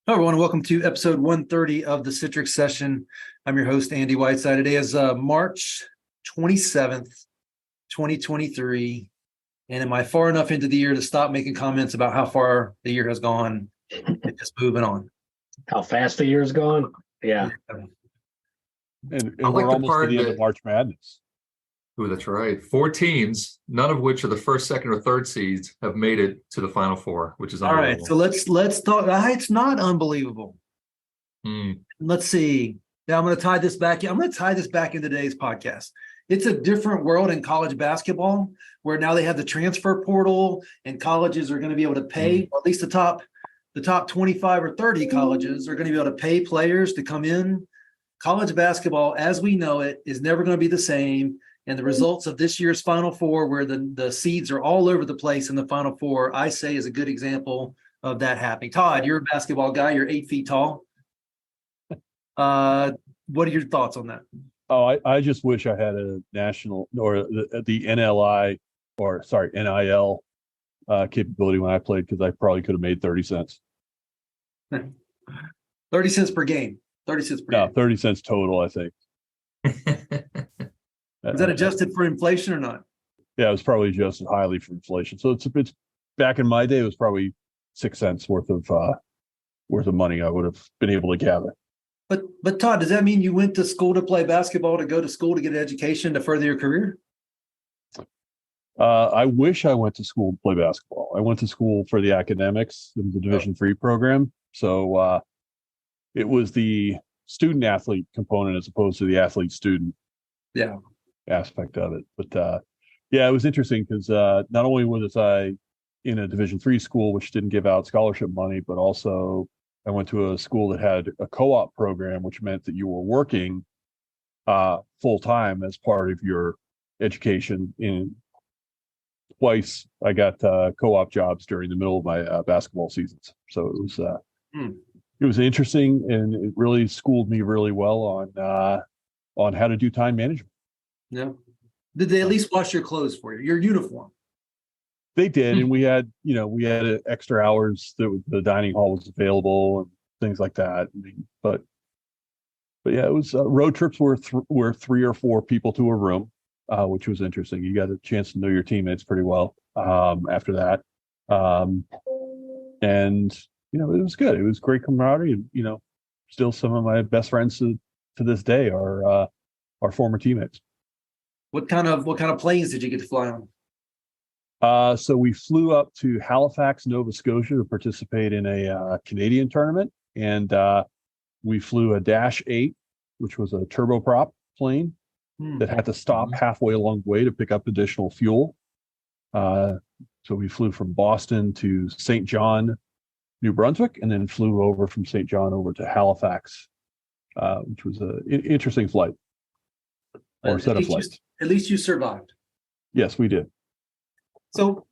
Hello, everyone. Welcome to episode 130 of the Citrix Session. I'm your host, Andy Whiteside. Today is March 27th, 2023. And am I far enough into the year to stop making comments about how far the year has gone and just moving on? How fast the year's gone? Yeah. And I like we're the almost to part the end of that- March Madness. Ooh, that's right. 4 teams, none of which are the first, second, or third seeds, have made it to the Final Four, which is All right. unbelievable. So let's talk. It's not unbelievable. Let's see. Now I'm going to tie this back. I'm going to tie this back into today's podcast. It's a different world in college basketball where now they have the transfer portal and colleges are going to be able to pay, or at least the top 25 or 30 colleges are going to be able to pay players to come in. College basketball, as we know it, is never going to be the same. And the results of this year's Final Four, where the seeds are all over the place in the Final Four, I say is a good example of that happening. Todd, you're a basketball guy. You're 8 feet tall. What are your thoughts on that? Oh, I just wish I had a national or the NIL capability when I played, because I probably could have made 30 cents. 30 cents per game. 30 cents per No, game. 30 cents total, I think. Is that adjusted for inflation or not? Yeah, it was probably adjusted highly for inflation. So it's back in my day, it was probably 6 cents worth of money I would have been able to gather. But Todd, does that mean you went to school to play basketball, to go to school to get an education to further your career? I wish I went to school to play basketball. I went to school for the academics. It was a Division III program. So it was the student athlete component as opposed to the athlete student aspect of it. But it was interesting because not only was I in a Division III school, which didn't give out scholarship money, but also I went to a school that had a co-op program, which meant that you were working full time as part of your education. Twice I got co-op jobs during the middle of my basketball seasons. So it was interesting, and it really schooled me really well on how to do time management. Yeah. Did they at least wash your clothes for you, your uniform? They did, and we had extra hours that the dining hall was available and things like that. But yeah, it was road trips were 3 or 4 people to a room, which was interesting. You got a chance to know your teammates pretty well after that, and it was good. It was great camaraderie, and still some of my best friends to this day are former teammates. What kind of planes did you get to fly on? So we flew up to Halifax, Nova Scotia to participate in a Canadian tournament. And we flew a Dash 8, which was a turboprop plane that had to stop halfway along the way to pick up additional fuel. So we flew from Boston to St. John, New Brunswick, and then flew over from St. John over to Halifax, which was an interesting flight or set of flights. At least you survived. Yes, we did. So,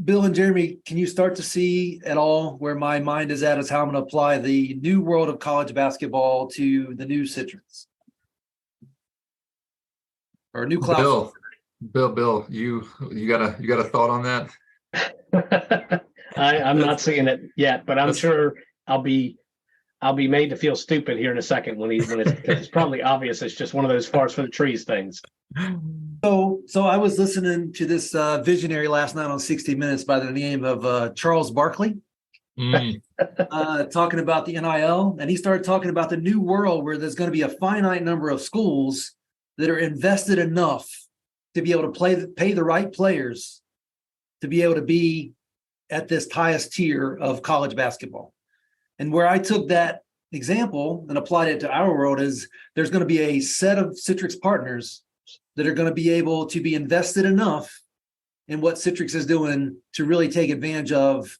Bill and Jeremy, can you start to see at all where my mind is at as how I'm going to apply the new world of college basketball to the new Citrix? Or new cloud? Bill, you got a thought on that? I'm not seeing it yet, but I'm sure I'll be made to feel stupid here in a second when it's probably obvious it's just one of those forest for the trees things. So I was listening to this visionary last night on 60 Minutes by the name of Charles Barkley, talking about the NIL, and he started talking about the new world where there's going to be a finite number of schools that are invested enough to be able to pay the right players to be able to be at this highest tier of college basketball. And where I took that example and applied it to our world is there's going to be a set of Citrix partners that are going to be able to be invested enough in what Citrix is doing to really take advantage of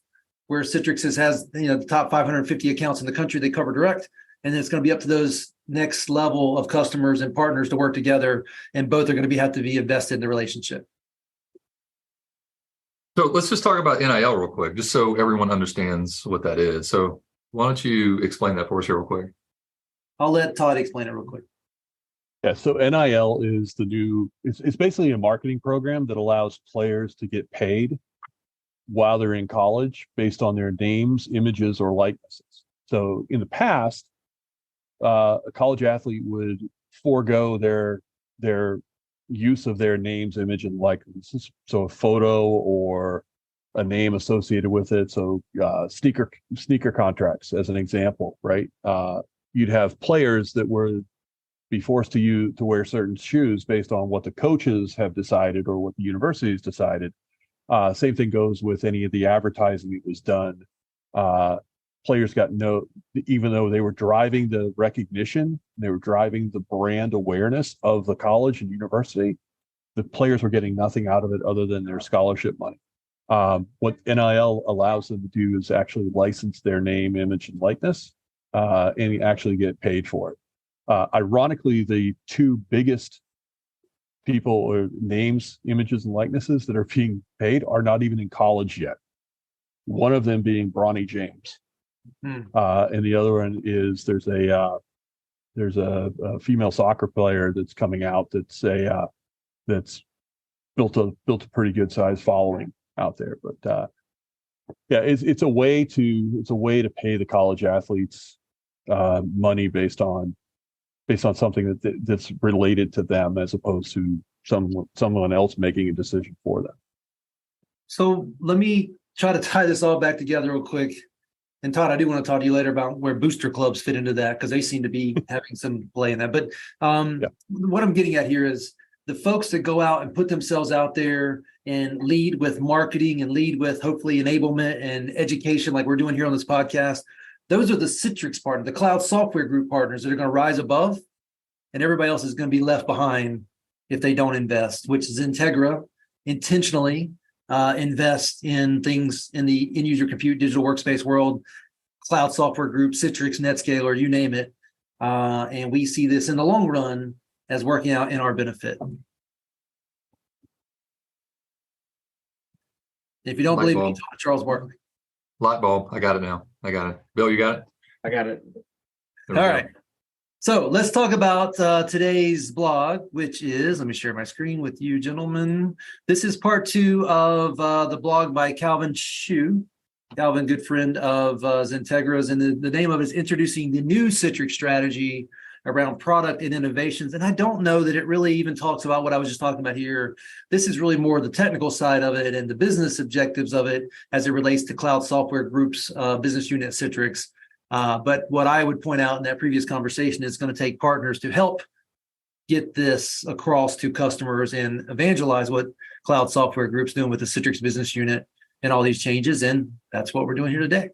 where Citrix has the top 550 accounts in the country they cover direct. And then it's going to be up to those next level of customers and partners to work together. And both are going to have to be invested in the relationship. So let's just talk about NIL real quick, just so everyone understands what that is. So why don't you explain that for us here real quick? I'll let Todd explain it real quick. Yeah, so NIL is it's basically a marketing program that allows players to get paid while they're in college based on their names, images, or likenesses. So in the past, a college athlete would forego their use of their names, image, and likeness. So a photo or a name associated with it. So sneaker contracts, as an example, right? You'd have players that would be forced to wear certain shoes based on what the coaches have decided or what the universities decided. Same thing goes with any of the advertising that was done. Players got even though they were driving the recognition, they were driving the brand awareness of the college and university, the players were getting nothing out of it other than their scholarship money. What NIL allows them to do is actually license their name, image, and likeness, and actually get paid for it. Ironically, the two biggest people or names, images, and likenesses that are being paid are not even in college yet. One of them being Bronny James. And the other one is there's a female soccer player that's coming out that's built a pretty good sized following out there. But yeah, it's a way to pay the college athletes money based on something that's related to them as opposed to someone else making a decision for them. So let me try to tie this all back together real quick. And Todd, I do want to talk to you later about where booster clubs fit into that, because they seem to be having some play in that. But what I'm getting at here is the folks that go out and put themselves out there and lead with marketing and lead with hopefully enablement and education like we're doing here on this podcast. Those are the Citrix partners, the cloud software group partners that are going to rise above, and everybody else is going to be left behind if they don't invest, which is XenTegra intentionally invest in things in the end-user compute digital workspace world, cloud software group, Citrix, NetScaler, you name it. And we see this in the long run as working out in our benefit. If you don't believe me, talk to Charles Barkley. Light bulb. I got it now. I got it. Bill, you got it? I got it. All right. So let's talk about today's blog, which is, let me share my screen with you, gentlemen. This is part 2 of the blog by Calvin Shu. Calvin, good friend of XenTegra's, and the name of it is Introducing the New Citrix Strategy Around Product and Innovations. And I don't know that it really even talks about what I was just talking about here. This is really more the technical side of it and the business objectives of it as it relates to Cloud Software Group's business unit Citrix. But what I would point out in that previous conversation is going to take partners to help get this across to customers and evangelize what Cloud Software Group's doing with the Citrix business unit and all these changes. And that's what we're doing here today.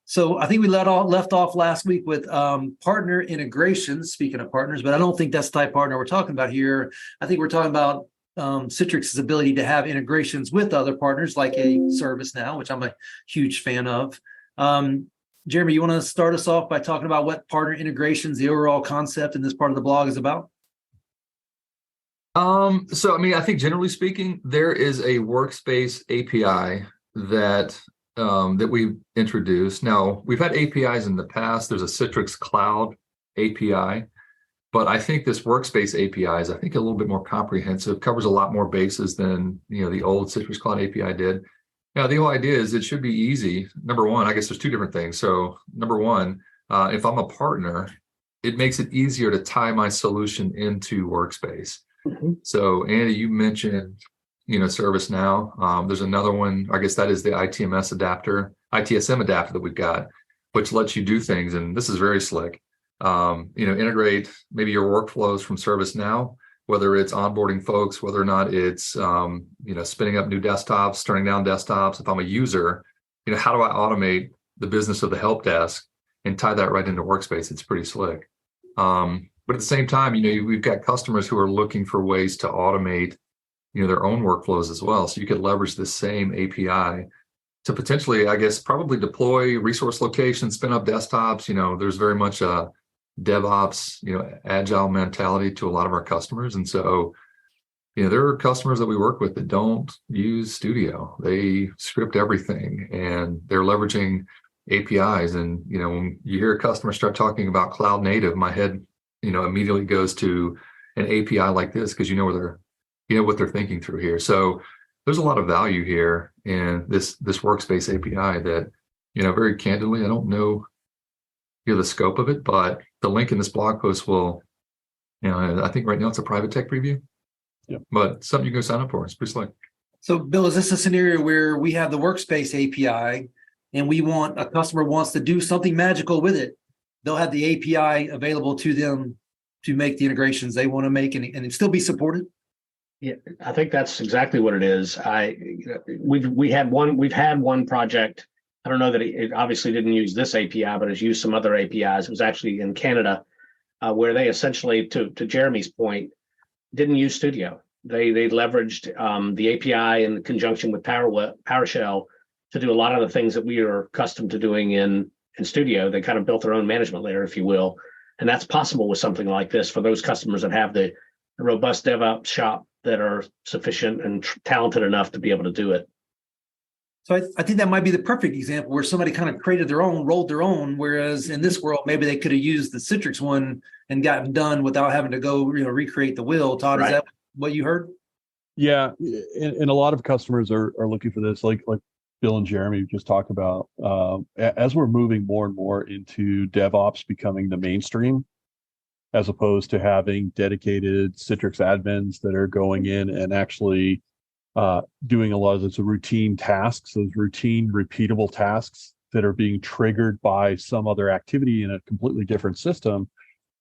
So I think we left off last week with partner integrations, speaking of partners, but I don't think that's the type of partner we're talking about here. I think we're talking about Citrix's ability to have integrations with other partners like a ServiceNow, which I'm a huge fan of. Geremy, you want to start us off by talking about what partner integrations, the overall concept in this part of the blog is about? So, I mean, I think generally speaking, there is a workspace API that we've introduced. Now, we've had APIs in the past. There's a Citrix Cloud API, but I think this workspace API is, I think, a little bit more comprehensive, covers a lot more bases than, the old Citrix Cloud API did. Now, the whole idea is it should be easy. Number one, I guess there's two different things. So number one, if I'm a partner, it makes it easier to tie my solution into Workspace. Mm-hmm. So Andy, you mentioned, ServiceNow. There's another one, I guess that is the ITSM adapter that we've got, which lets you do things. And this is very slick. Integrate maybe your workflows from ServiceNow, whether it's onboarding folks, whether or not it's, spinning up new desktops, turning down desktops. If I'm a user, how do I automate the business of the help desk and tie that right into Workspace? It's pretty slick. But at the same time, we've got customers who are looking for ways to automate, their own workflows as well. So you could leverage the same API to potentially, I guess, probably deploy resource locations, spin up desktops. There's very much a DevOps, agile mentality to a lot of our customers. And so, there are customers that we work with that don't use Studio. They script everything and they're leveraging APIs. And, when you hear a customer start talking about cloud native, my head, immediately goes to an API like this, because what they're thinking through here. So there's a lot of value here in this workspace API that, very candidly, I don't know the scope of it, but the link in this blog post will, I think right now it's a private tech preview. Yep. But something you can go sign up for. It's pretty slick. So, Bill, is this a scenario where we have the workspace API and a customer wants to do something magical with it? They'll have the API available to them to make the integrations they want to make and it still be supported? Yeah, I think that's exactly what it is. We've had one project. I don't know that it obviously didn't use this API, but it's used some other APIs. It was actually in Canada, where they essentially, to Geremy's point, didn't use Studio. They leveraged the API in conjunction with PowerShell to do a lot of the things that we are accustomed to doing in Studio. They kind of built their own management layer, if you will, and that's possible with something like this for those customers that have the robust DevOps shop that are sufficient and talented enough to be able to do it. So I think that might be the perfect example where somebody kind of created their own, rolled their own, whereas in this world, maybe they could have used the Citrix one and gotten done without having to go, recreate the wheel. Todd, Right. Is that what you heard? Yeah, and a lot of customers are looking for this, like Bill and Geremy just talked about. As we're moving more and more into DevOps becoming the mainstream, as opposed to having dedicated Citrix admins that are going in and actually doing a lot of those routine tasks, those routine repeatable tasks that are being triggered by some other activity in a completely different system.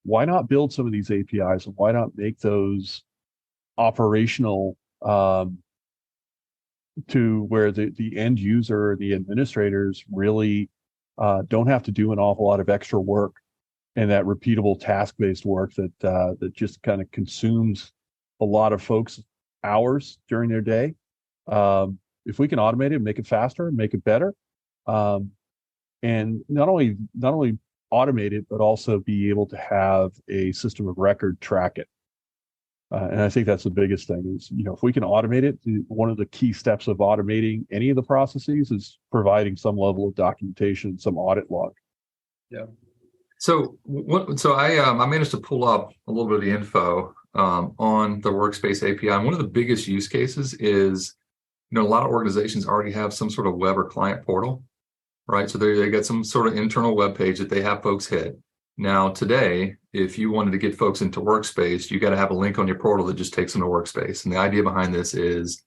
Why not build some of these APIs and why not make those operational to where the end user, the administrators really don't have to do an awful lot of extra work and that repeatable task-based work that just kind of consumes a lot of folks' hours during their day. If we can automate it, make it faster, make it better, and not only automate it, but also be able to have a system of record track it. And I think that's the biggest thing is, if we can automate it, one of the key steps of automating any of the processes is providing some level of documentation, some audit log. Yeah. So I managed to pull up a little bit of the info on the Workspace API. And one of the biggest use cases is, a lot of organizations already have some sort of web or client portal, right? So they got some sort of internal web page that they have folks hit. Now, today, if you wanted to get folks into Workspace, you got to have a link on your portal that just takes them to Workspace. And the idea behind this is,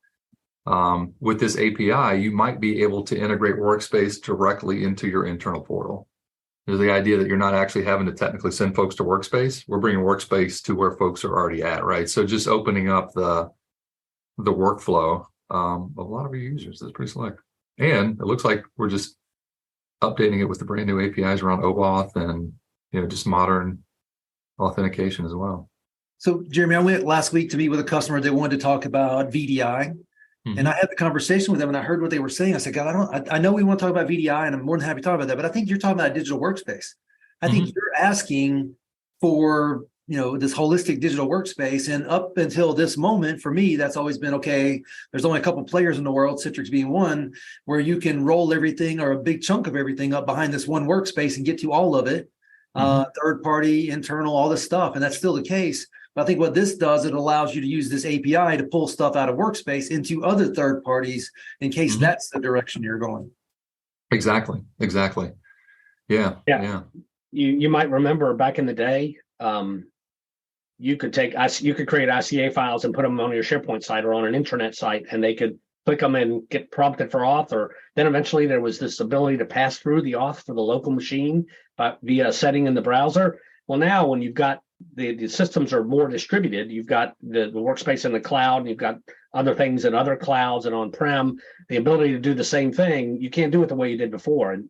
with this API, you might be able to integrate Workspace directly into your internal portal. There's the idea that you're not actually having to technically send folks to Workspace. We're bringing Workspace to where folks are already at, right? So just opening up the workflow of a lot of your users is pretty slick. And it looks like we're just updating it with the brand new APIs around OAuth and just modern authentication as well. So, Geremy, I went last week to meet with a customer that wanted to talk about VDI. And I had the conversation with them and I heard what they were saying. I said, God, I know we want to talk about VDI and I'm more than happy to talk about that, but I think you're talking about a digital workspace. I think you're asking for, this holistic digital workspace. And up until this moment, for me, that's always been, okay, there's only a couple players in the world, Citrix being one, where you can roll everything or a big chunk of everything up behind this one workspace and get to all of it. Third party, internal, all this stuff. And that's still the case. But I think what this does, it allows you to use this API to pull stuff out of Workspace into other third parties in case that's the direction you're going. Exactly. Yeah. You might remember back in the day, you could create ICA files and put them on your SharePoint site or on an intranet site, and they could click them and get prompted for auth. Or then eventually there was this ability to pass through the auth for the local machine via a setting in the browser. Well, now when you've got the systems are more distributed, you've got the workspace in the cloud, and you've got other things in other clouds and on-prem, the ability to do the same thing, you can't do it the way you did before, and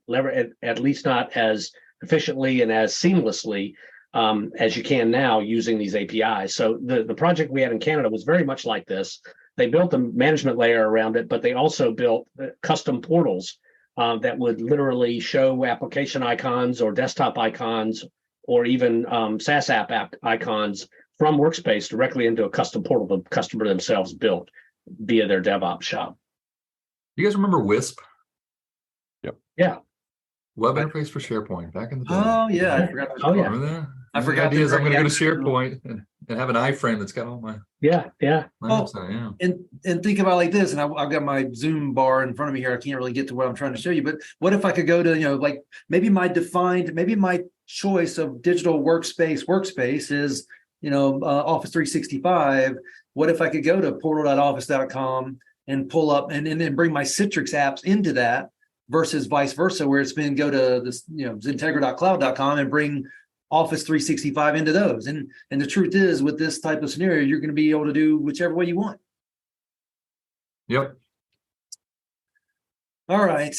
at least not as efficiently and as seamlessly as you can now using these APIs. So the project we had in Canada was very much like this. They built a management layer around it, but they also built custom portals that would literally show application icons or desktop icons or even SaaS app icons from Workspace directly into a custom portal the customer themselves built via their DevOps shop. You guys remember WISP? Yep. Yeah. Web interface for SharePoint back in the day. Oh, yeah. I forgot. Remember that? I forgot. The idea is I'm going to go to SharePoint and have an iframe that's got all my. Yeah. And think about it like this, and I've got my Zoom bar in front of me here. I can't really get to what I'm trying to show you, but what if I could go to, maybe my choice of digital workspace is, Office 365. What if I could go to portal.office.com and pull up and then bring my Citrix apps into that versus vice versa, where it's been go to this, XenTegra.cloud.com and bring Office 365 into those. And the truth is, with this type of scenario, you're going to be able to do whichever way you want. Yep. All right.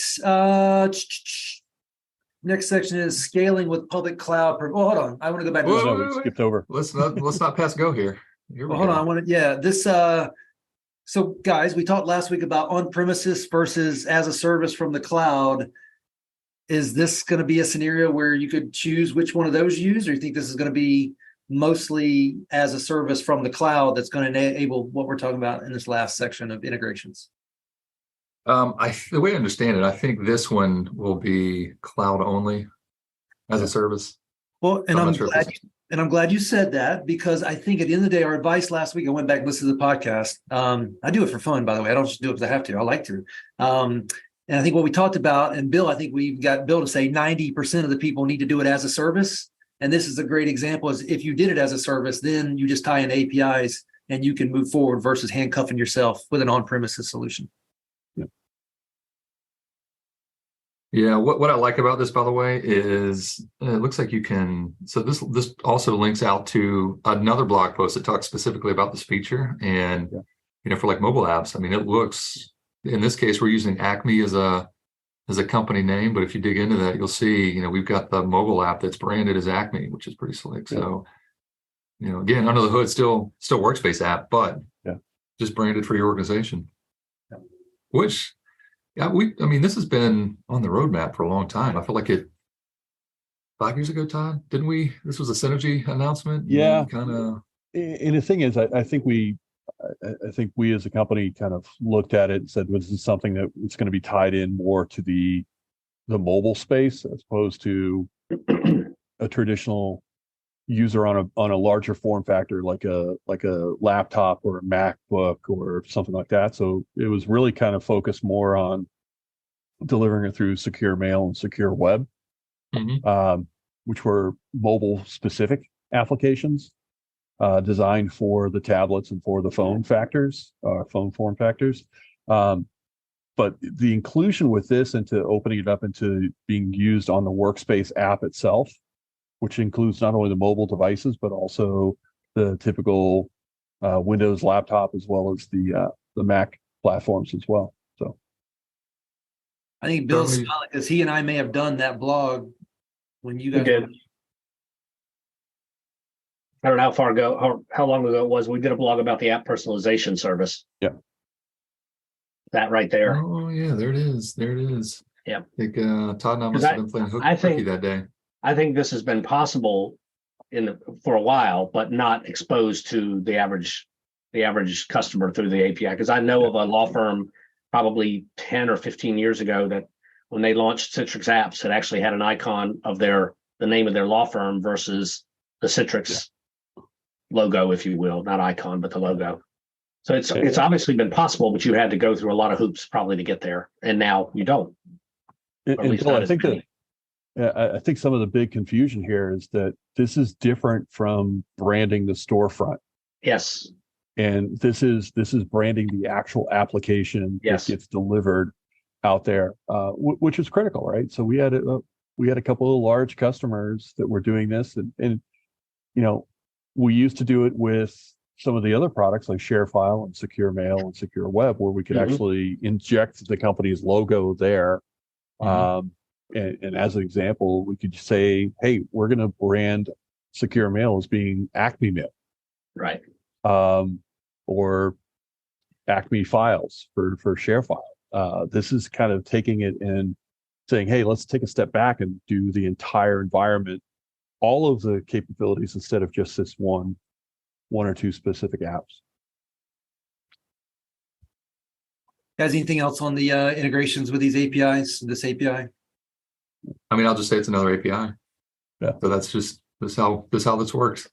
Next section is scaling with public cloud. Hold on. I want to go back to Whoa, No, wait, we wait. skipped over. Let's not pass go here. Here we Hold go. on. I want to, this, so guys, we talked last week about on-premises versus as a service from the cloud. Is this going to be a scenario where you could choose which one of those you use, or you think this is going to be mostly as a service from the cloud that's going to enable what we're talking about in this last section of integrations? The way I understand it, I think this one will be cloud only as a service. Well, and I'm I'm not sure if glad, it's- and I'm glad you said that, because I think at the end of the day, our advice last week, I went back and listened to the podcast. I do it for fun, by the way. I don't just do it because I have to. I like to. And I think what we talked about, and Bill, I think we've got Bill to say 90% of the people need to do it as a service. And this is a great example, is if you did it as a service, then you just tie in APIs and you can move forward versus handcuffing yourself with an on-premises solution. Yeah, what I like about this, by the way, is it looks like you can. So this also links out to another blog post that talks specifically about this feature, and for like mobile apps. I mean, it looks. In this case, we're using Acme as a company name, but if you dig into that, you'll see we've got the mobile app that's branded as Acme, which is pretty slick. Yeah. So again, under the hood, still workspace app, but just branded for your organization. Yeah. Which. Yeah, this has been on the roadmap for a long time. I feel like 5 years ago, Todd, didn't we? This was a synergy announcement. Yeah. Kind of. And the thing is, I think we as a company kind of looked at it and said, well, this is something that it's going to be tied in more to the mobile space as opposed to a traditional user on a larger form factor, like a laptop or a MacBook or something like that. So it was really kind of focused more on delivering it through secure mail and secure web, which were mobile specific applications designed for the tablets and for the phone form factors. But the inclusion with this into opening it up into being used on the workspace app itself, which includes not only the mobile devices, but also the typical Windows laptop, as well as the Mac platforms as well. So I think Bill's smiling because he and I may have done that blog when you guys did. I don't know how long ago it was. We did a blog about the app personalization service. Yeah. That right there. Oh yeah, there it is. Yeah. I think Todd and I must have been playing hooky that day. I think this has been possible for a while, but not exposed to the average customer through the API. Because I know of a law firm probably 10 or 15 years ago that when they launched Citrix apps, it actually had an icon of the name of their law firm versus the Citrix logo, if you will, not icon, but the logo. So it's obviously been possible, but you had to go through a lot of hoops probably to get there, and now you don't. And Bill, I think some of the big confusion here is that this is different from branding the storefront. Yes. And this is branding the actual application that gets delivered out there, which is critical, right? So we had a couple of large customers that were doing this, and we used to do it with some of the other products like ShareFile and Secure Mail and Secure Web, where we could actually inject the company's logo there. And as an example, we could say, hey, we're going to brand Secure Mail as being Acme Mail. Right. Or Acme Files for ShareFile. This is kind of taking it and saying, hey, let's take a step back and do the entire environment, all of the capabilities, instead of just this one or two specific apps. Guys, anything else on the integrations with these APIs, this API? I'll just say it's another API. Yeah. So that's how this works.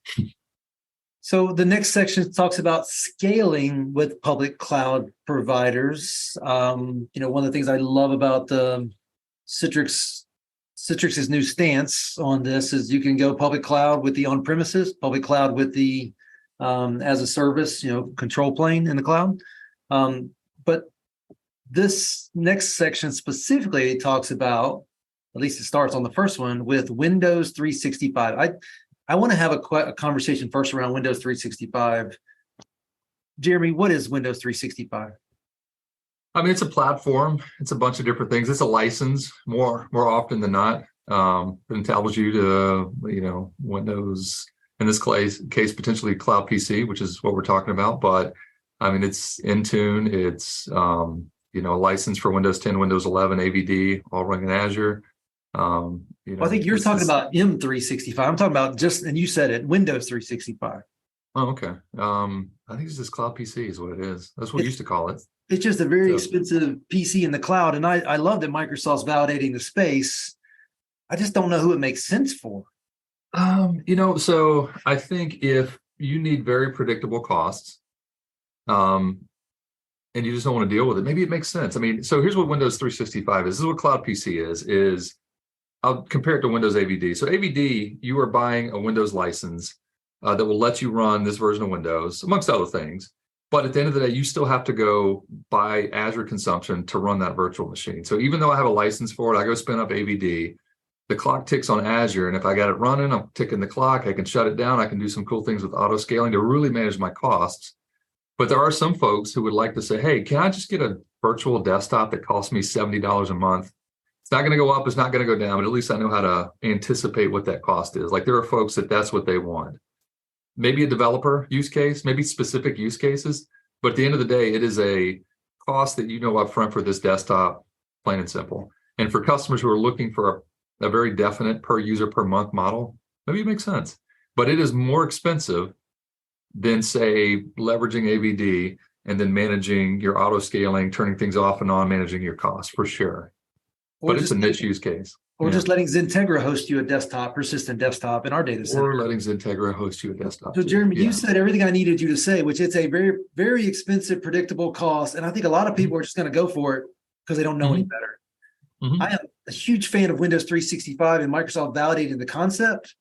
So the next section talks about scaling with public cloud providers. One of the things I love about the Citrix Citrix's new stance on this is you can go public cloud with the on-premises, public cloud with the as a service, control plane in the cloud. But this next section specifically talks about, at least it starts on the first one, with Windows 365. I want to have a conversation first around Windows 365. Geremy, what is Windows 365? I mean, it's a platform. It's a bunch of different things. It's a license more often than not. It entitles you to, Windows, in this case, potentially Cloud PC, which is what we're talking about. But I mean, it's Intune. It's, a license for Windows 10, Windows 11, AVD, all running in Azure. I think you're talking about M365. I'm talking about and you said it, Windows 365. Oh, okay. I think it's just Cloud PC is what it is. That's what we used to call it. It's just a very expensive PC in the cloud. And I love that Microsoft's validating the space. I just don't know who it makes sense for. So I think if you need very predictable costs, and you just don't want to deal with it, maybe it makes sense. I mean, so here's what Windows 365 is. This is what Cloud PC is I'll compare it to Windows AVD. So AVD, you are buying a Windows license that will let you run this version of Windows, amongst other things. But at the end of the day, you still have to go buy Azure consumption to run that virtual machine. So even though I have a license for it, I go spin up AVD, the clock ticks on Azure. And if I got it running, I'm ticking the clock, I can shut it down. I can do some cool things with auto scaling to really manage my costs. But there are some folks who would like to say, hey, can I just get a virtual desktop that costs me $70 a month? It's not going to go up, it's not going to go down, but at least I know how to anticipate what that cost is. Like there are folks that's what they want. Maybe a developer use case, maybe specific use cases, but at the end of the day, it is a cost that you know upfront for this desktop, plain and simple. And for customers who are looking for a very definite per user per month model, maybe it makes sense. But it is more expensive than, say, leveraging AVD and then managing your auto scaling, turning things off and on, managing your costs for sure. But it's a niche use case. Or just letting XenTegra host you a desktop, persistent desktop in our data center. Or letting XenTegra host you a desktop. So Geremy, you said everything I needed you to say, which it's a very, very expensive, predictable cost. And I think a lot of people are just going to go for it because they don't know any better. I am a huge fan of Windows 365 and Microsoft validating the concept,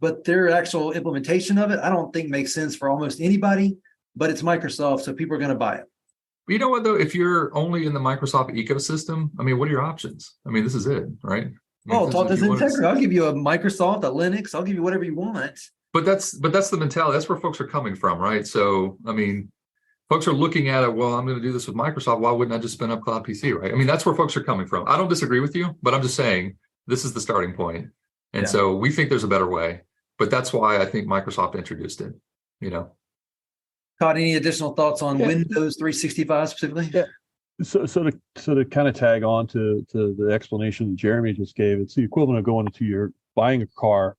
but their actual implementation of it, I don't think makes sense for almost anybody, but it's Microsoft, so people are going to buy it. But you know what, though? If you're only in the Microsoft ecosystem, I mean, what are your options? I mean, this is it, right? Talk to XenTegra. I'll give you a Microsoft, a Linux. I'll give you whatever you want. But that's the mentality. That's where folks are coming from, right? So, I mean, folks are looking at it. Well, I'm going to do this with Microsoft. Why wouldn't I just spin up Cloud PC, right? I mean, that's where folks are coming from. I don't disagree with you, but I'm just saying this is the starting point. And so we think there's a better way. But that's why I think Microsoft introduced it. Todd, any additional thoughts on Windows 365 specifically? Yeah. So to kind of tag on to the explanation that Geremy just gave, it's the equivalent of going to buying a car,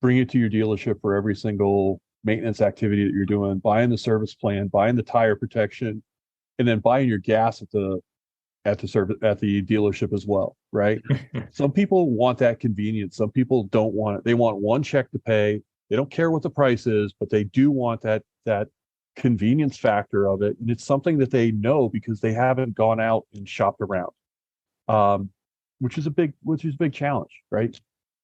bring it to your dealership for every single maintenance activity that you're doing, buying the service plan, buying the tire protection, and then buying your gas at the dealership as well, right? Some people want that convenience. Some people don't want it. They want one check to pay. They don't care what the price is, but they do want that convenience factor of it, and it's something that they know because they haven't gone out and shopped around, which is a big challenge, right?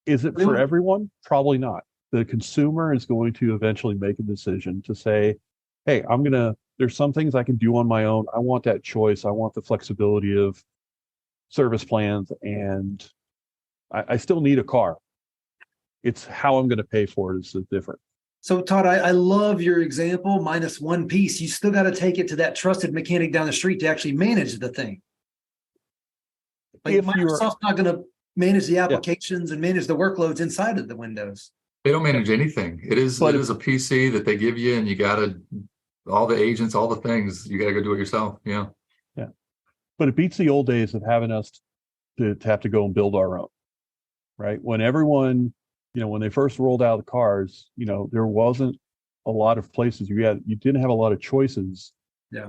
Is it for everyone? Probably not. The consumer is going to eventually make a decision to say, hey, there's some things I can do on my own. I want that choice. I want the flexibility of service plans, and I still need a car. It's how I'm going to pay for it is different. So Todd, I love your example, minus one piece. You still got to take it to that trusted mechanic down the street to actually manage the thing. Like Microsoft's not going to manage the applications and manage the workloads inside of the Windows. They don't manage anything. It is a PC that they give you, and you got to, all the agents, all the things, you got to go do it yourself. Yeah. But it beats the old days of having us to have to go and build our own, right? When everyone, when they first rolled out the cars, there wasn't a lot of places you didn't have a lot of choices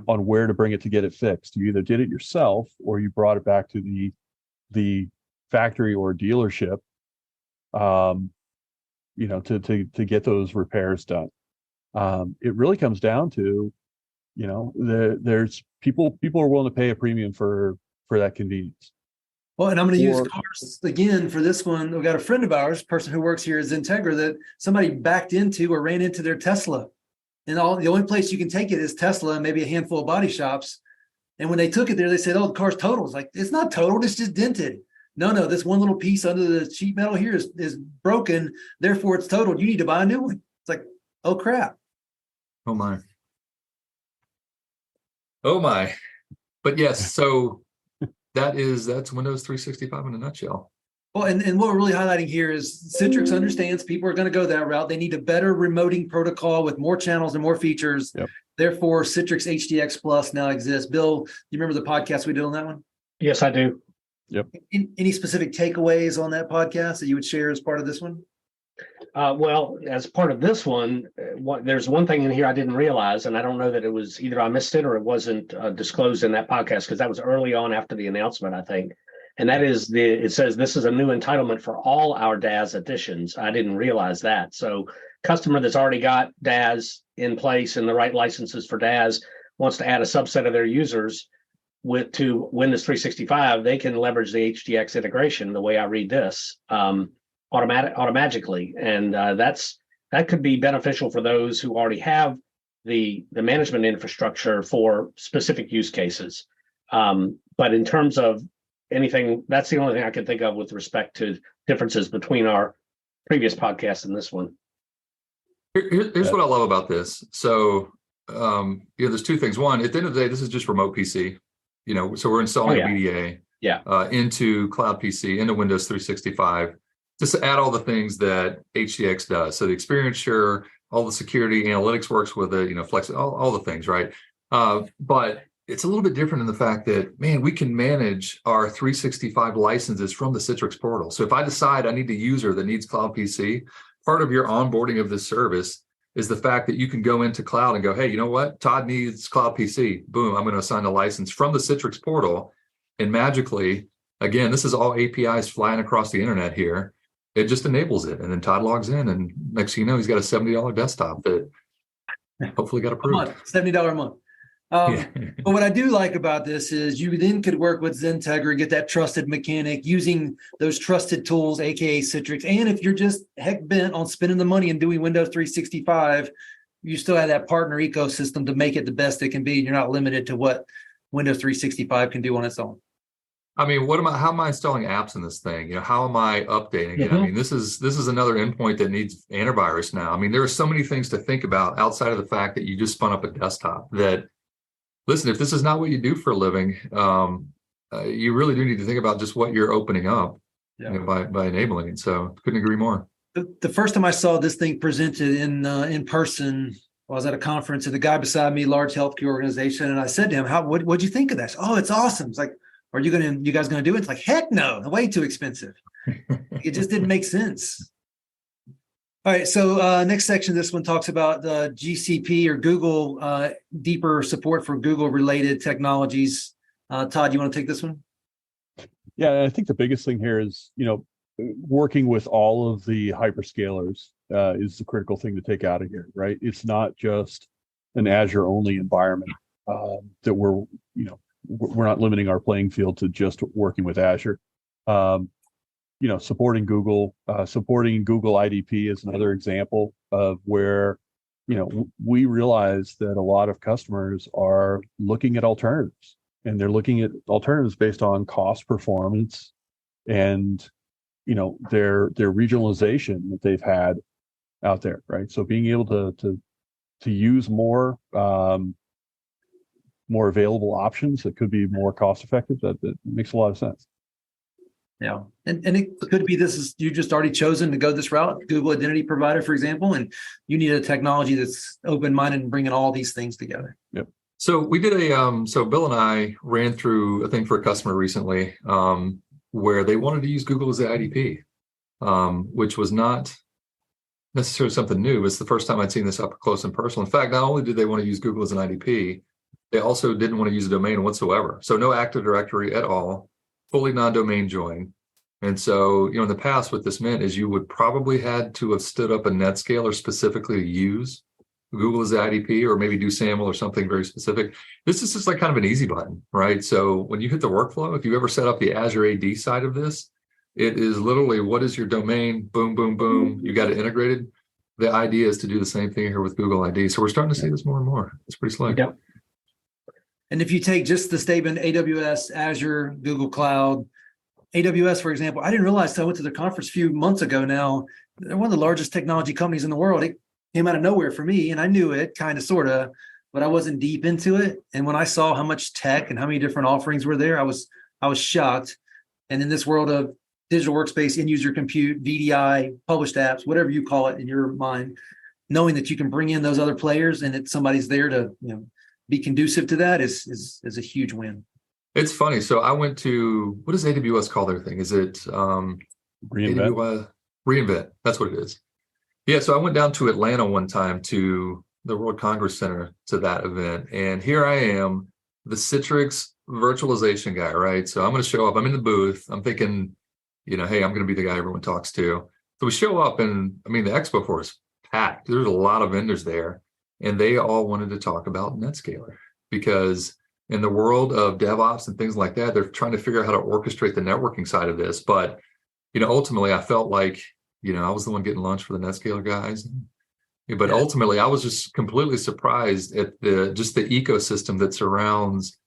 on where to bring it to get it fixed. You either did it yourself or you brought it back to the factory or dealership, to get those repairs done. It really comes down to, there's people are willing to pay a premium for that convenience. Well, and I'm going to use Or- cars again for this one. We've got a friend of ours, person who works here at XenTegra, that somebody backed into or ran into their Tesla. And the only place you can take it is Tesla and maybe a handful of body shops. And when they took it there, they said, "Oh, the car's totaled." It's like, it's not totaled, it's just dented. No, this one little piece under the sheet metal here is broken, therefore it's totaled. You need to buy a new one. It's like, oh crap. Oh my. Oh my. But yes, so that's Windows 365 in a nutshell. Well, and what we're really highlighting here is Citrix understands people are going to go that route. They need a better remoting protocol with more channels and more features. Yep. Therefore, Citrix HDX Plus now exists. Bill, you remember the podcast we did on that one? Yes, I do. Any specific takeaways on that podcast that you would share as part of this one? Well, as part of this one, there's one thing in here I didn't realize, and I don't know that it was either I missed it or it wasn't disclosed in that podcast, because that was early on after the announcement, I think. And that is it says this is a new entitlement for all our DAS editions. I didn't realize that. So customer that's already got DAS in place and the right licenses for DAS wants to add a subset of their users to Windows 365, they can leverage the HDX integration the way I read this automatically. And that could be beneficial for those who already have the management infrastructure for specific use cases. But in terms of anything, that's the only thing I can think of with respect to differences between our previous podcast and this one. Here's what I love about this. So, there's two things. One, at the end of the day, this is just remote PC. So we're installing a BDA into Cloud PC, into Windows 365, just to add all the things that HDX does. So the experience, sure, all the security, analytics works with it, flex, all the things, right? But it's a little bit different in the fact that, man, we can manage our 365 licenses from the Citrix portal. So if I decide I need a user that needs Cloud PC, part of your onboarding of this service is the fact that you can go into Cloud and go, hey, you know what? Todd needs Cloud PC. Boom, I'm going to assign a license from the Citrix portal. And magically, again, this is all APIs flying across the internet here. It just enables it. And then Todd logs in, and next thing you know, he's got a $70 desktop that hopefully got approved. $70 a month. But what I do like about this is you then could work with XenTegra, get that trusted mechanic using those trusted tools, aka Citrix. And if you're just heck bent on spending the money and doing Windows 365, you still have that partner ecosystem to make it the best it can be. You're not limited to what Windows 365 can do on its own. I mean, how am I installing apps in this thing? How am I updating it? I mean, this is another endpoint that needs antivirus now. I mean, there are so many things to think about outside of the fact that you just spun up a desktop that, listen, if this is not what you do for a living, you really do need to think about just what you're opening up by enabling it. So couldn't agree more. The first time I saw this thing presented in person, I was at a conference, and the guy beside me, large healthcare organization, and I said to him, what'd you think of this? Oh, it's awesome. It's like, are you guys going to do it? It's like, heck no, way too expensive. It just didn't make sense. All right, so next section, this one talks about GCP or Google, deeper support for Google-related technologies. Todd, you want to take this one? Yeah, I think the biggest thing here is, working with all of the hyperscalers is the critical thing to take out of here, right? It's not just an Azure-only environment that we're not limiting our playing field to just working with Azure. Supporting Google IDP is another example of where, we realize that a lot of customers are looking at alternatives, and they're looking at alternatives based on cost, performance, and, their regionalization that they've had out there, right? So being able to use more available options that could be more cost effective, that makes a lot of sense. Yeah. And it could be you just already chosen to go this route, Google Identity Provider, for example, and you need a technology that's open-minded and bringing all these things together. Yep. So we did so Bill and I ran through a thing for a customer recently where they wanted to use Google as the IDP, which was not necessarily something new. It's the first time I'd seen this up close and personal. In fact, not only did they want to use Google as an IDP, they also didn't want to use a domain whatsoever. So no Active Directory at all, fully non-domain join. And so, in the past, what this meant is you would probably had to have stood up a NetScaler specifically to use Google as the IDP, or maybe do SAML or something very specific. This is just like kind of an easy button, right? So when you hit the workflow, if you ever set up the Azure AD side of this, it is literally, what is your domain? Boom, boom, boom. You got it integrated. The idea is to do the same thing here with Google ID. So we're starting to see this more and more. It's pretty slick. Yep. And if you take just the statement AWS, Azure, Google Cloud, AWS, for example, I didn't realize till I went to the conference a few months ago now, they're one of the largest technology companies in the world. It came out of nowhere for me, and I knew it kind of, sort of, but I wasn't deep into it. And when I saw how much tech and how many different offerings were there, I was shocked. And in this world of digital workspace, end-user compute, VDI, published apps, whatever you call it in your mind, knowing that you can bring in those other players and that somebody's there to, be conducive to that is a huge win. It's funny. So I went to, what does AWS call their thing? Is it Reinvent? AWS? Reinvent. That's what it is. Yeah. So I went down to Atlanta one time to the World Congress Center to that event. And here I am, the Citrix virtualization guy, right? So I'm going to show up. I'm in the booth. I'm thinking, hey, I'm going to be the guy everyone talks to. So we show up, and the expo floor is packed. There's a lot of vendors there, and they all wanted to talk about NetScaler, because in the world of DevOps and things like that, they're trying to figure out how to orchestrate the networking side of this. But, ultimately I felt like, I was the one getting lunch for the NetScaler guys. But ultimately I was just completely surprised at the ecosystem that surrounds,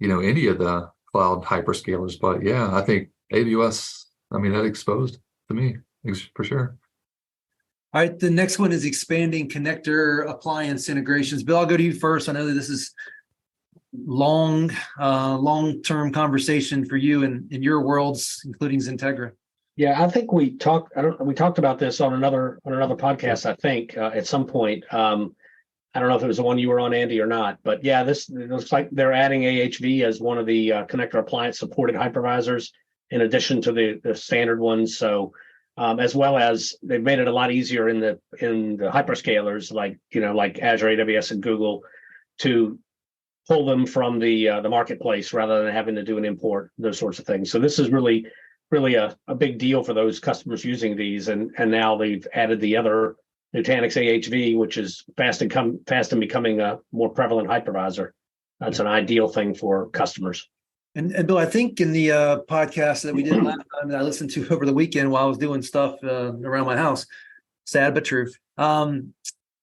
any of the cloud hyperscalers. But yeah, I think AWS, that exposed to me for sure. All right, the next one is expanding connector appliance integrations. Bill, I'll go to you first. I know that this is long-term conversation for you and in your worlds, including XenTegra. Yeah, I think we talked about this on another podcast, I think, at some point. I don't know if it was the one you were on, Andy, or not, but yeah, it looks like they're adding AHV as one of the connector appliance supported hypervisors in addition to the standard ones. So as well as they've made it a lot easier in the hyperscalers like Azure, AWS, and Google to pull them from the marketplace rather than having to do an import, those sorts of things. So this is really a big deal for those customers using these. And now they've added the other Nutanix AHV, which is fast and becoming a more prevalent hypervisor. That's an ideal thing for customers. And Bill, I think in the podcast that we did last time that I listened to over the weekend while I was doing stuff around my house, sad but true,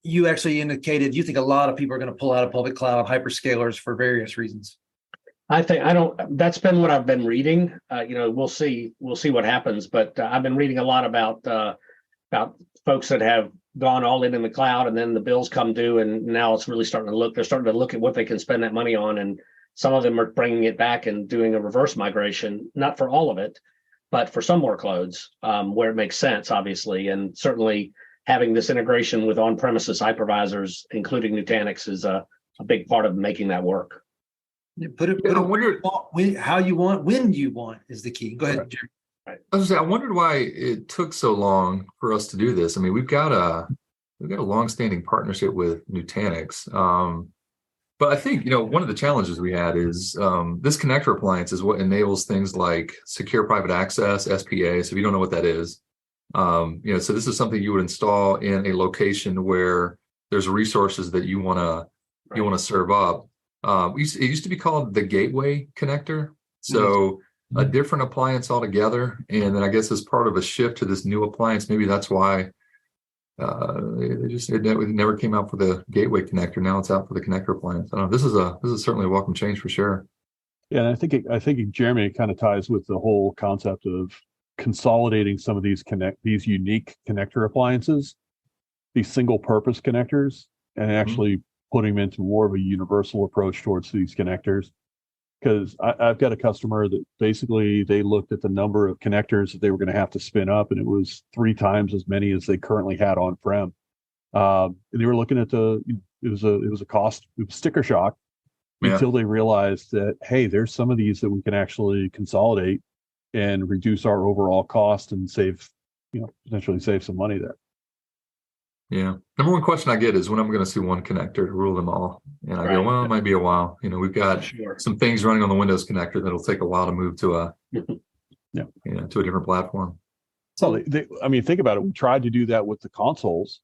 you actually indicated you think a lot of people are going to pull out of public cloud hyperscalers for various reasons. That's been what I've been reading. We'll see what happens, but I've been reading a lot about folks that have gone all in the cloud, and then the bills come due, and now it's really they're starting to look at what they can spend that money on, and some of them are bringing it back and doing a reverse migration, not for all of it, but for some workloads where it makes sense, obviously, and certainly having this integration with on-premises hypervisors, including Nutanix, is a big part of making that work. How you want, when you want is the key. Go ahead, Jeremy. Right. I was gonna say, I wondered why it took so long for us to do this. We've got a long-standing partnership with Nutanix, but I think one of the challenges we had is this connector appliance is what enables things like secure private access (SPA). So if you don't know what that is, so this is something you would install in a location where there's resources that you want to serve up. It used to be called the gateway connector. So a different appliance altogether. And then I guess as part of a shift to this new appliance, maybe that's why it never came out for the gateway connector. Now it's out for the connector appliance. I don't know. This is certainly a welcome change for sure. Yeah, and I think Jeremy, it kind of ties with the whole concept of consolidating some of these unique connector appliances, these single purpose connectors, and actually putting them into more of a universal approach towards these connectors. Because I've got a customer that basically they looked at the number of connectors that they were going to have to spin up, and it was 3 times as many as they currently had on-prem. And they were looking at it was a cost, it was sticker shock until they realized that, hey, there's some of these that we can actually consolidate and reduce our overall cost and potentially save some money there. Yeah. Number one question I get is when I'm going to see one connector to rule them all. And I go, well, it might be a while. We've got some things running on the Windows connector that'll take a while to move to a different platform. So think about it. We tried to do that with the consoles.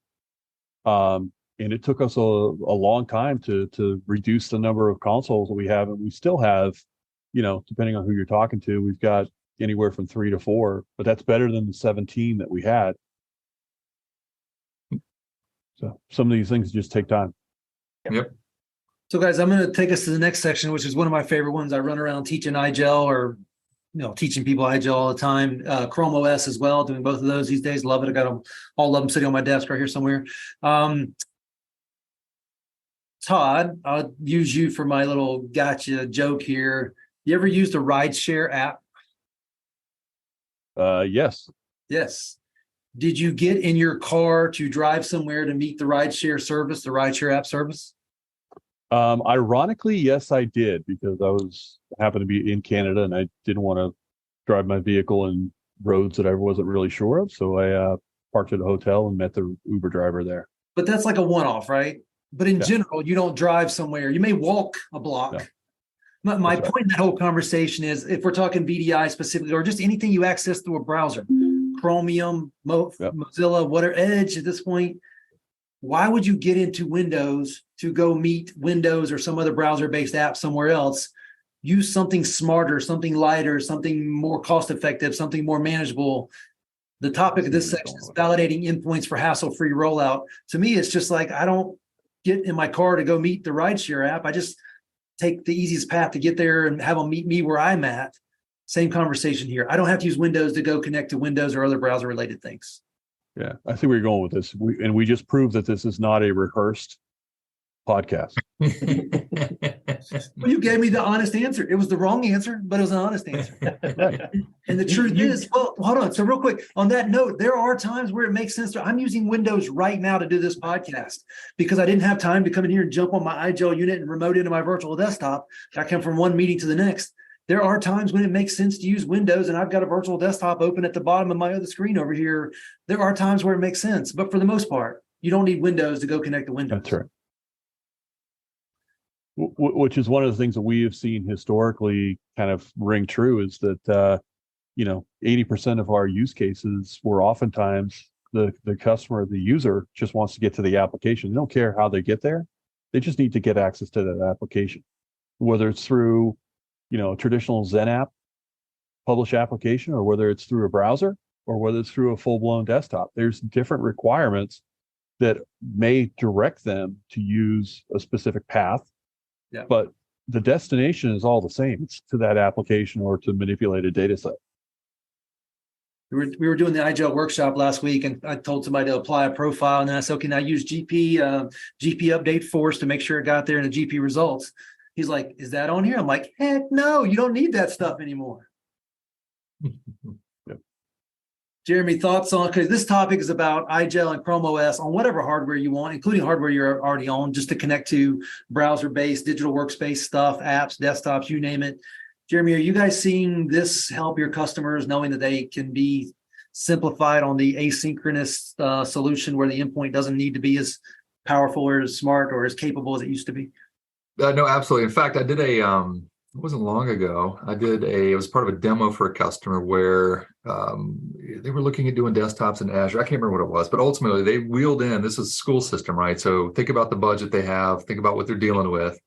And it took us a long time to reduce the number of consoles that we have. And we still have, depending on who you're talking to, we've got anywhere from 3 to 4, but that's better than the 17 that we had. So some of these things just take time. Yep. So guys, I'm going to take us to the next section, which is one of my favorite ones. I run around teaching iGel or, teaching people iGel all the time. Chrome OS as well, doing both of those these days. Love it. I got them, all of them sitting on my desk right here somewhere. Todd, I'll use you for my little gotcha joke here. You ever used a rideshare app? Yes. Yes. Did you get in your car to drive somewhere to meet the rideshare service, the rideshare app service? Ironically, yes, I did, because I happened to be in Canada and I didn't want to drive my vehicle in roads that I wasn't really sure of. So I parked at a hotel and met the Uber driver there. But that's like a one-off, right? But in general, you don't drive somewhere. You may walk a block. Yeah. My point in that whole conversation is, if we're talking VDI specifically, or just anything you access through a browser, Chromium, Mozilla, whatever, Edge at this point, why would you get into Windows to go meet Windows or some other browser-based app somewhere else? Use something smarter, something lighter, something more cost-effective, something more manageable. The topic of this section is validating endpoints for hassle-free rollout. To me, it's just like, I don't get in my car to go meet the rideshare app. I just take the easiest path to get there and have them meet me where I'm at. Same conversation here. I don't have to use Windows to go connect to Windows or other browser-related things. Yeah, I see where you're going with this. We just proved that this is not a rehearsed podcast. Well, you gave me the honest answer. It was the wrong answer, but it was an honest answer. Right. And the truth is, well, hold on. So real quick, on that note, there are times where it makes sense. I'm using Windows right now to do this podcast because I didn't have time to come in here and jump on my iGel unit and remote into my virtual desktop. I come from one meeting to the next. There are times when it makes sense to use Windows, and I've got a virtual desktop open at the bottom of my other screen over here. There are times where it makes sense, but for the most part, you don't need Windows to go connect to Windows. That's right. Which is one of the things that we have seen historically kind of ring true, is that 80% of our use cases were oftentimes the customer, the user, just wants to get to the application. They don't care how they get there. They just need to get access to that application, whether it's through a traditional Zen app publish application, or whether it's through a browser, or whether it's through a full-blown desktop. There's different requirements that may direct them to use a specific path. Yeah. But the destination is all the same. It's to that application or to manipulate a data set. We were doing the iGel workshop last week, and I told somebody to apply a profile, and then I said, okay, now use GP update force to make sure it got there in the GP results. He's like, is that on here? I'm like, heck no, you don't need that stuff anymore. Yep. Geremy, thoughts on, because this topic is about iGel and Chrome OS on whatever hardware you want, including hardware you're already on, just to connect to browser-based, digital workspace stuff, apps, desktops, you name it. Geremy, are you guys seeing this help your customers, knowing that they can be simplified on the asynchronous solution where the endpoint doesn't need to be as powerful or as smart or as capable as it used to be? No, absolutely. In fact, I did it wasn't long ago. It was part of a demo for a customer where they were looking at doing desktops in Azure. I can't remember what it was, but ultimately they wheeled in, this is a school system, right? So think about the budget they have, think about what they're dealing with.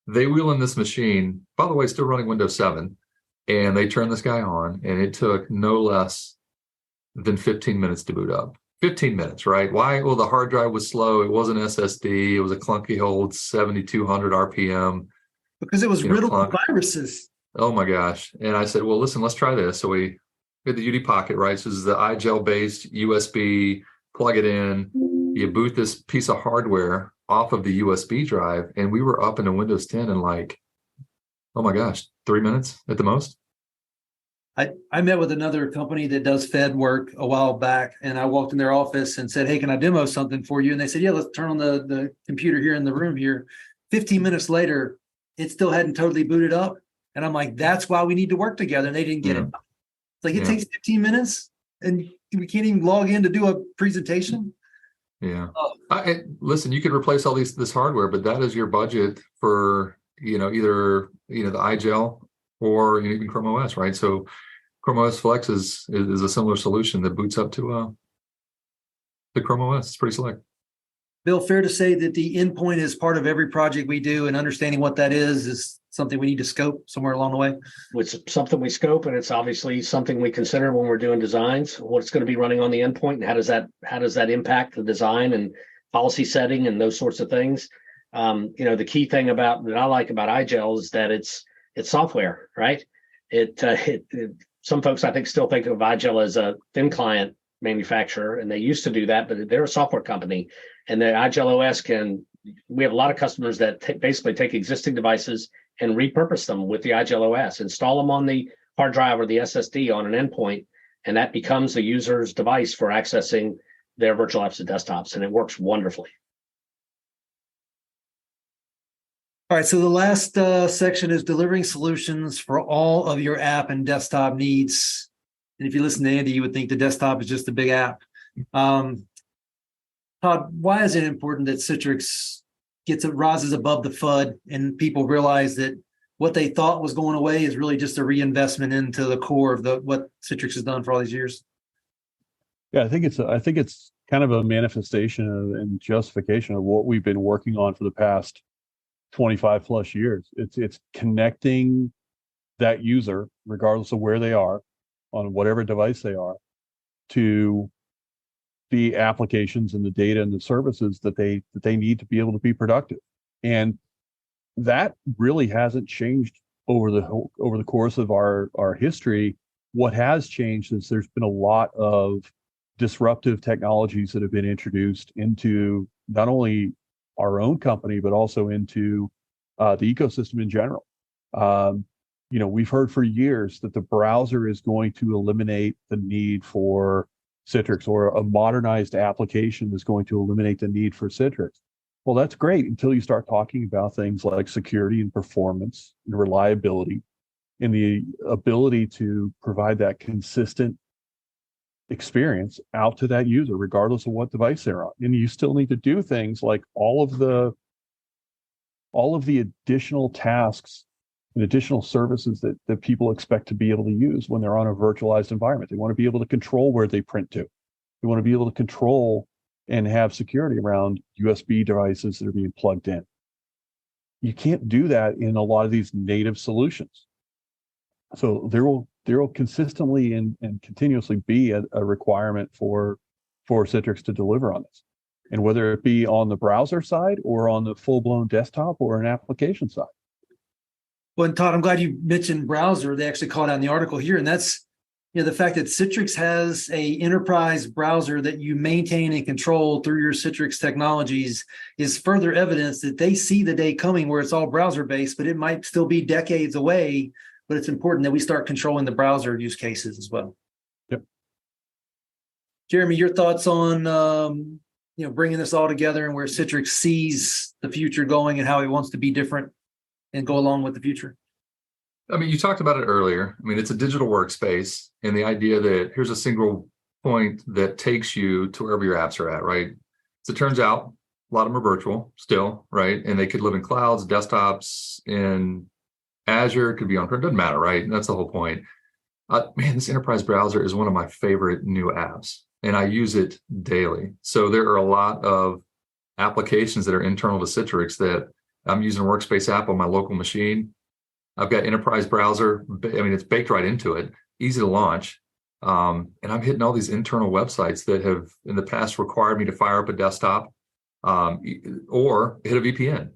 They wheel in this machine, by the way, still running Windows 7, and they turned this guy on, and it took no less than 15 minutes to boot up. 15 minutes, right? Why? Well, the hard drive was slow. It wasn't SSD. It was a clunky old 7,200 RPM. Because it was riddled with viruses. Oh my gosh. And I said, well, listen, let's try this. So we had the UD Pocket, right? So this is the iGel based USB, plug it in, you boot this piece of hardware off of the USB drive, and we were up into Windows 10 in like, oh my gosh, 3 minutes at the most. I met with another company that does Fed work a while back, and I walked in their office and said, hey, can I demo something for you? And they said, yeah, let's turn on the computer here in the room here. 15 minutes later, it still hadn't totally booted up. And I'm like, that's why we need to work together. And they didn't get it. It's like, it takes 15 minutes and we can't even log in to do a presentation. Yeah. Listen, you could replace all this hardware, but that is your budget for, either, the iGel or even Chrome OS, right? So Chrome OS Flex is a similar solution that boots up to the Chrome OS. It's pretty slick. Bill, fair to say that the endpoint is part of every project we do, and understanding what that is something we need to scope somewhere along the way? It's something we scope, and it's obviously something we consider when we're doing designs. What's going to be running on the endpoint, and how does that impact the design and policy setting and those sorts of things? The key thing that I like about iGel is that it's software, right? Some folks I think still think of iGel as a thin client manufacturer, and they used to do that, but they're a software company, and the iGel OS we have a lot of customers that basically take existing devices and repurpose them with the iGel OS, install them on the hard drive or the SSD on an endpoint, and that becomes the user's device for accessing their virtual apps and desktops, and it works wonderfully. All right, so the last section is delivering solutions for all of your app and desktop needs. And if you listen to Andy, you would think the desktop is just a big app. Todd, why is it important that Citrix rises above the FUD and people realize that what they thought was going away is really just a reinvestment into the core of what Citrix has done for all these years? Yeah, I think it's kind of a manifestation and justification of what we've been working on for the past 25 plus years. It's connecting that user, regardless of where they are, on whatever device they are, to the applications and the data and the services that they need to be able to be productive. And that really hasn't changed over the course of our history. What has changed is there's been a lot of disruptive technologies that have been introduced into not only our own company, but also into the ecosystem in general. We've heard for years that the browser is going to eliminate the need for Citrix, or a modernized application is going to eliminate the need for Citrix. Well, that's great until you start talking about things like security and performance and reliability and the ability to provide that consistent experience out to that user, regardless of what device they're on. And you still need to do things like all of the additional tasks and additional services that people expect to be able to use when they're on a virtualized environment. They want to be able to control where they print to. They want to be able to control and have security around USB devices that are being plugged in. You can't do that in a lot of these native solutions. So there will consistently and continuously be a requirement for Citrix to deliver on this. And whether it be on the browser side or on the full-blown desktop or an application side. Well, and Todd, I'm glad you mentioned browser. They actually call it out in the article here, and that's the fact that Citrix has a enterprise browser that you maintain and control through your Citrix technologies is further evidence that they see the day coming where it's all browser-based, but it might still be decades away. But it's important that we start controlling the browser use cases as well. Yep. Geremy, your thoughts on bringing this all together and where Citrix sees the future going and how it wants to be different and go along with the future? I mean, you talked about it earlier. I mean, it's a digital workspace, and the idea that here's a single point that takes you to wherever your apps are at, right? So it turns out a lot of them are virtual still, right? And they could live in clouds, desktops, in Azure, could be on-prem, doesn't matter, right? And that's the whole point. This enterprise browser is one of my favorite new apps, and I use it daily. So there are a lot of applications that are internal to Citrix that I'm using a workspace app on my local machine. I've got enterprise browser. I mean, it's baked right into it, easy to launch. And I'm hitting all these internal websites that have in the past required me to fire up a desktop or hit a VPN.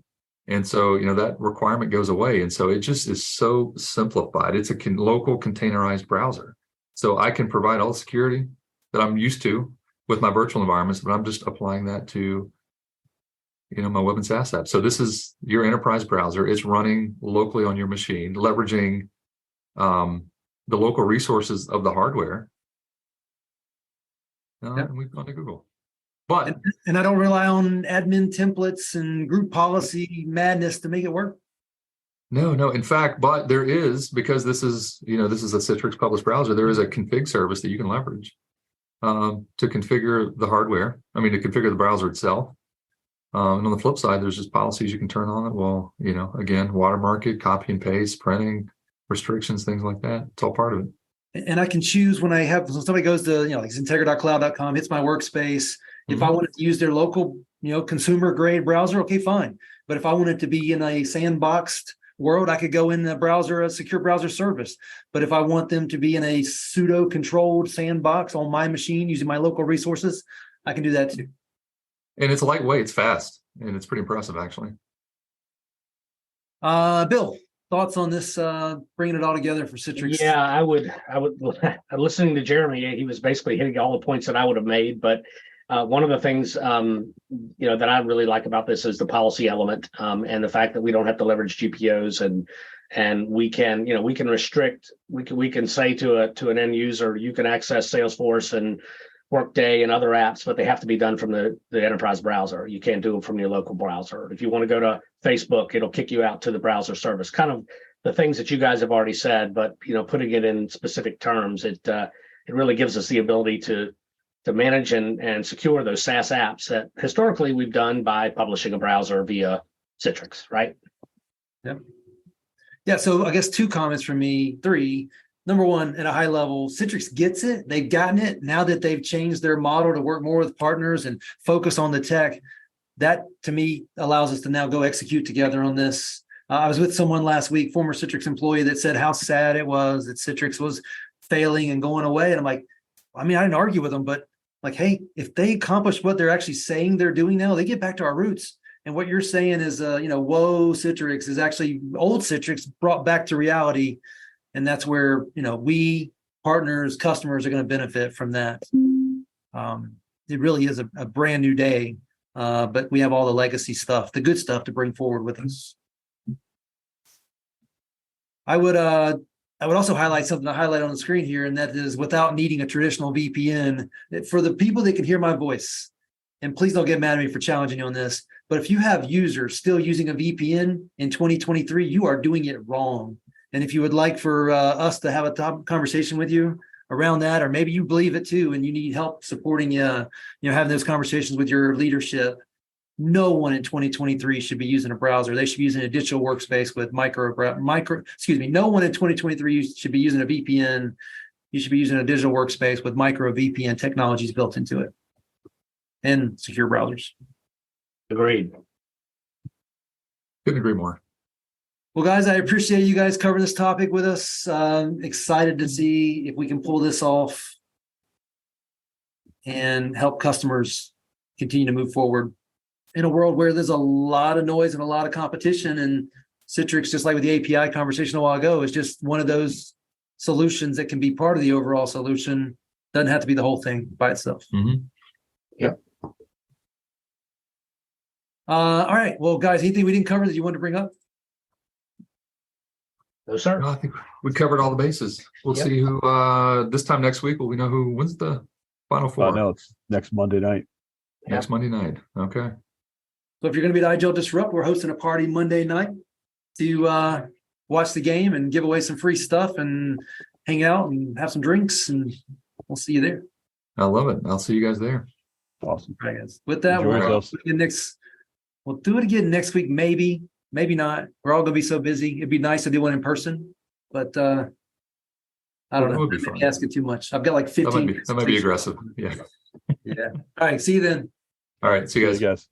And so, that requirement goes away. And so it just is so simplified. It's a local containerized browser. So I can provide all the security that I'm used to with my virtual environments, but I'm just applying that to my web and SaaS app. So this is your enterprise browser. It's running locally on your machine, leveraging the local resources of the hardware. And we've gone to Google. But and I don't rely on admin templates and group policy madness to make it work. No. In fact, but there is, because this is a Citrix published browser, there is a config service that you can leverage to configure the hardware. To configure the browser itself. And on the flip side, there's just policies you can turn on that will, again, watermark it, copy and paste, printing, restrictions, things like that. It's all part of it. And I can choose when somebody goes to, like XenTegra.cloud.com, hits my workspace. If I wanted to use their local consumer grade browser, okay, fine. But if I want it to be in a sandboxed world, I could go in the browser, a secure browser service. But if I want them to be in a pseudo controlled sandbox on my machine using my local resources, I can do that too. And it's lightweight, it's fast, and it's pretty impressive actually. Bill, thoughts on this, bringing it all together for Citrix? Yeah, I would listening to Geremy, he was basically hitting all the points that I would have made, but one of the things that I really like about this is the policy element, and the fact that we don't have to leverage GPOs, and we can restrict, we can say to an end user, you can access Salesforce and Workday and other apps, but they have to be done from the enterprise browser. You can't do them from your local browser. If you want to go to Facebook, it'll kick you out to the browser service. Kind of the things that you guys have already said, but putting it in specific terms, it really gives us the ability to manage and secure those SaaS apps that historically we've done by publishing a browser via Citrix, right? Yep. Yeah. So I guess 2 comments from me, 3. Number one, at a high level, Citrix gets it. They've gotten it. Now that they've changed their model to work more with partners and focus on the tech, that to me allows us to now go execute together on this. I was with someone last week, former Citrix employee, that said how sad it was that Citrix was failing and going away. And I'm like, I didn't argue with them, but like, hey, if they accomplish what they're actually saying they're doing now, they get back to our roots. And what you're saying is, whoa, Citrix is actually old Citrix brought back to reality. And that's where, we, partners, customers are going to benefit from that. It really is a brand new day, but we have all the legacy stuff, the good stuff to bring forward with us. I would also highlight something to highlight on the screen here, and that is without needing a traditional VPN. For the people that can hear my voice, and please don't get mad at me for challenging you on this, but if you have users still using a VPN in 2023, you are doing it wrong. And if you would like for us to have a top conversation with you around that, or maybe you believe it too, and you need help supporting having those conversations with your leadership, no one in 2023 should be using a browser. They should be using a digital workspace with no one in 2023 should be using a VPN. You should be using a digital workspace with micro VPN technologies built into it and secure browsers. Agreed. Couldn't agree more. Well, guys, I appreciate you guys covering this topic with us. Excited to see if we can pull this off and help customers continue to move forward in a world where there's a lot of noise and a lot of competition. And Citrix, just like with the API conversation a while ago, is just one of those solutions that can be part of the overall solution. Doesn't have to be the whole thing by itself. Mm-hmm. Yeah. All right. Well, guys, anything we didn't cover that you wanted to bring up? No, sir. I think we covered all the bases. We'll see who this time next week. Will we know who wins the Final Four? No, it's next Monday night. Next Monday night. Okay. So if you're going to be at IGL Disrupt, we're hosting a party Monday night to watch the game and give away some free stuff and hang out and have some drinks, and we'll see you there. I love it. I'll see you guys there. Awesome. All right, guys. With that, Enjoy yourselves. we'll do it again next week, maybe not. We're all going to be so busy. It'd be nice to do one in person, but I don't know. Would be fun. Maybe asking too much. I've got like 15. That might be aggressive. Yeah. Yeah. All right. See you then. All right. See you guys. Guys.